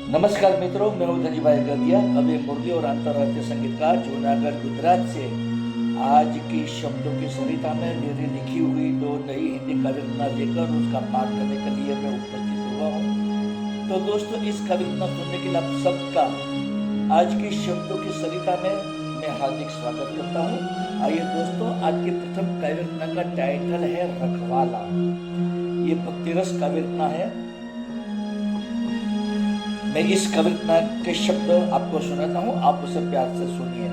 नमस्कार मित्रों, मैं हूं धनीभाई गदिया, कवि, मुरली और अंतर्राष्ट्रीय संगीतकार जूनागढ़ गुजरात से। आज की शब्दों की सरिता में मेरी लिखी हुई दो नई हिंदी कविता लेकर उसका पाठ करने के लिए मैं उपस्थित हुआ हूँ। तो दोस्तों, इस कविता सुनने के लिए आप सबका आज की शब्दों की सरिता में मैं हार्दिक स्वागत करता हूँ। आइए दोस्तों, आज की प्रथम कविता का टाइटल है रखवाला। ये भक्तिरस कविता है। मैं इस कविता के शब्द आपको सुनाता हूँ, आप उसे प्यार से सुनिए।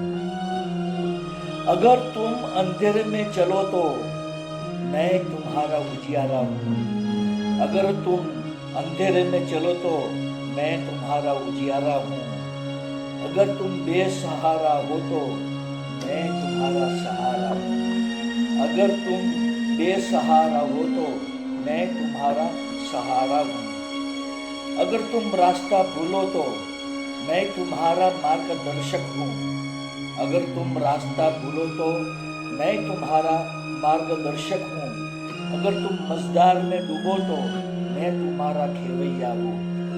अगर तुम अंधेरे में चलो तो मैं तुम्हारा उजियारा हूँ। अगर तुम अंधेरे में चलो तो मैं तुम्हारा उजियारा हूँ। अगर तुम बेसहारा हो तो मैं तुम्हारा सहारा हूँ। अगर तुम बेसहारा हो तो मैं तुम्हारा सहारा हूँ। अगर तुम रास्ता भूलो तो मैं तुम्हारा मार्गदर्शक हूँ। अगर तुम रास्ता भूलो तो मैं तुम्हारा मार्गदर्शक हूँ। अगर तुम मझधार में डूबो तो मैं तुम्हारा खेवैया हूँ।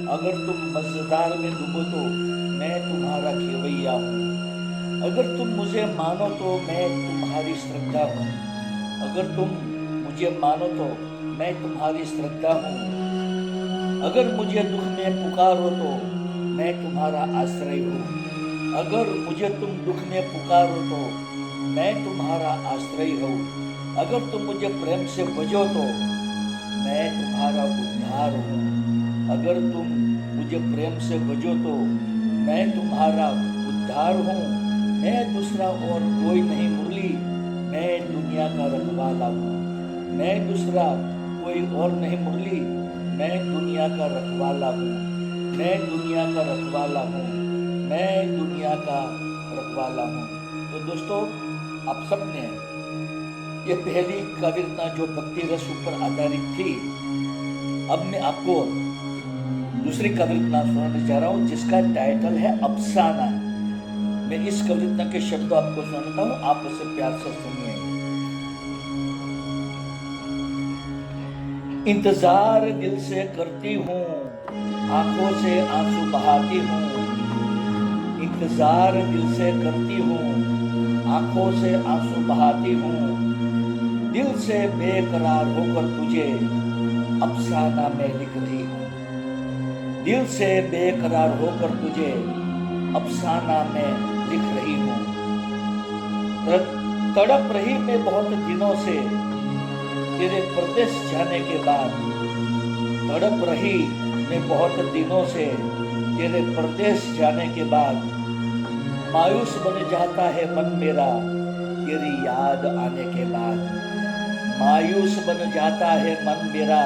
अगर तुम मझधार में डूबो तो मैं तुम्हारा खेवैया हूँ। अगर तुम मुझे मानो तो मैं तुम्हारी श्रद्धा हूँ। अगर तुम मुझे मानो तो मैं तुम्हारी श्रद्धा हूँ। अगर मुझे दुख में पुकारो तो मैं तुम्हारा आश्रय हूँ। अगर मुझे तुम दुख में पुकारो तो मैं तुम्हारा आश्रय हूँ। अगर तुम मुझे प्रेम से भजो तो मैं तुम्हारा उद्धार हूँ। अगर तुम मुझे प्रेम से भजो तो मैं तुम्हारा उद्धार हूँ। मैं दूसरा और कोई नहीं मुरली, मैं दुनिया का रखवाला हूँ। मैं दूसरा कोई और नहीं मुरली, मैं दुनिया का रखवाला हूँ। मैं दुनिया का रखवाला हूँ। मैं दुनिया का रखवाला हूँ। तो दोस्तों, आप सबने ये पहली कविता जो भक्ति रस पर आधारित थी, अब मैं आपको दूसरी कविता सुनाने जा रहा हूँ जिसका टाइटल है अफसाना। मैं इस कविता के शब्द आपको सुनाता हूँ, आप उसे प्यार से सुनिए। इंतजार दिल से करती हूँ, आंखों से आंसू बहाती हूँ। इंतजार दिल से करती हूँ, आंखों से आंसू बहाती हूँ। दिल से बेकरार होकर तुझे अफसाना में लिख रही हूँ। दिल से बेकरार होकर तुझे अफसाना में लिख रही हूँ। तड़प रही मैं बहुत दिनों से तेरे प्रदेश जाने के बाद। तड़प रही मैं बहुत दिनों से तेरे प्रदेश जाने के बाद। मायूस बन जाता है मन मेरा तेरी याद आने के बाद। मायूस बन जाता है मन मेरा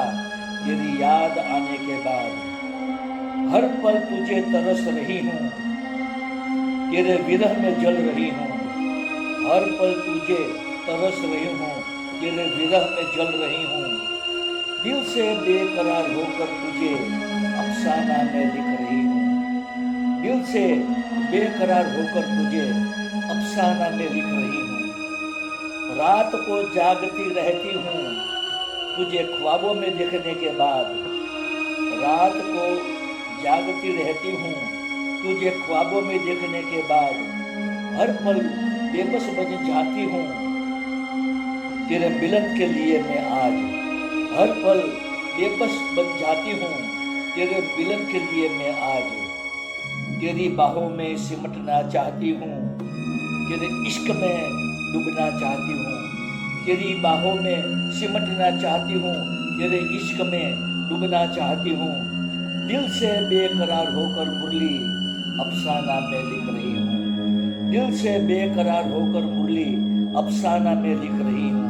तेरी याद आने के बाद। हर पल तुझे तरस रही हूँ, तेरे विरह में जल रही हूँ। हर पल तुझे तरस रही हूँ, तेरे विरह में जल रही हूँ। दिल से बेकरार होकर तुझे अफसाना में लिख रही हूँ। दिल से बेकरार होकर तुझे अफसाना में लिख रही हूँ। रात को जागती रहती हूँ तुझे ख्वाबों में देखने के बाद। रात को जागती रहती हूँ तुझे ख्वाबों में देखने के बाद। हर पल बेबस बन जाती हूँ तेरे मिलन के लिए मैं आज। हर पल बेबस बन जाती हूँ तेरे मिलन के लिए मैं आज। तेरी बाहों में सिमटना चाहती हूँ, तेरे इश्क में डूबना चाहती हूँ। तेरी बाहों में सिमटना चाहती हूँ, तेरे इश्क में डूबना चाहती हूँ। दिल से बेकरार होकर मुरली अफसाना में लिख रही हूँ। दिल से बेकरार होकर मुरली अफसाना में लिख रही हूँ।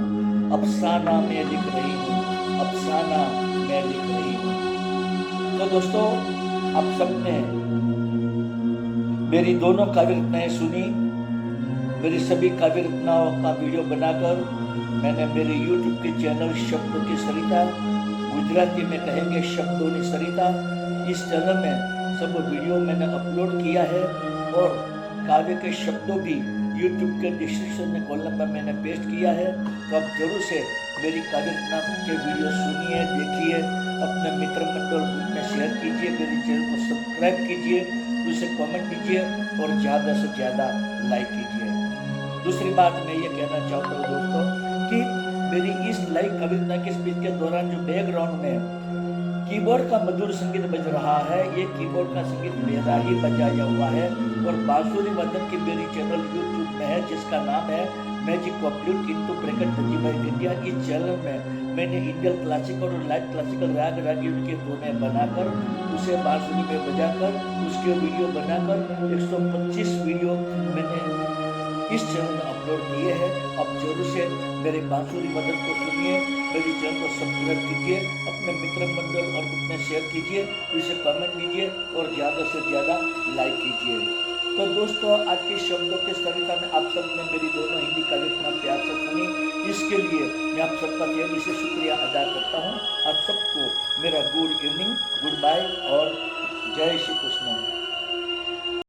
अफसाना में लिख रही हूँ। अफसाना में लिख रही हूँ। तो दोस्तों, आप सबने मेरी दोनों काव्य रचनाएं सुनी। मेरी सभी काव्य रचनाओं का वीडियो बनाकर मैंने मेरे YouTube के चैनल शब्दों की सरिता, गुजराती में कहेंगे शब्दों की सरिता, इस चैनल में सब वीडियो मैंने अपलोड किया है। और काव्य के शब्दों भी YouTube के डिस्क्रिप्शन में कॉलम पर मैंने पेस्ट किया है। तो आप जरूर से मेरी काव्य रचना के वीडियो सुनिए, देखिए, अपने मित्र मंडल में शेयर कीजिए, मेरे चैनल को सब्सक्राइब कीजिए, उसे कमेंट कीजिए और ज़्यादा से ज़्यादा लाइक कीजिए। दूसरी बात मैं ये कहना चाहता हूँ दोस्तों कि मेरी इस लाइव कविता की स्पीच के दौरान जो बैकग्राउंड में कीबोर्ड का मधुर संगीत बज रहा है, ये कीबोर्ड का संगीत मेरा ही बजाया हुआ है और बांसुरी वादन की मेरी चैनल यूट्यूब में है जिसका नाम है magic of flute into bracket तंजीबाई इंडिया। इस चैनल में मैंने इंडियन क्लासिकल और लाइट क्लासिकल राग रागिनी के धुनें बनाकर उसे बांसुरी में बजाकर उसके वीडियो बनाकर 125 वीडियो मैंने इस चैनल में अपलोड किए हैं। अब जरूर से मेरे बांसुरी वादन को सुनिए, मेरे चैनल को सब्सक्राइब कीजिए, अपने मित्र मंडल और ग्रुप में शेयर कीजिए, इसे कमेंट कीजिए और ज़्यादा से ज़्यादा लाइक कीजिए। तो दोस्तों, आज के शब्दों के सरिता में आप सबने मेरी दोनों हिंदी कविता इतना प्यार से सुनी, इसके लिए मैं आप सबका दिल से शुक्रिया अदा करता हूँ। आप सबको मेरा गुड इवनिंग, गुड बाय और जय श्री कृष्ण।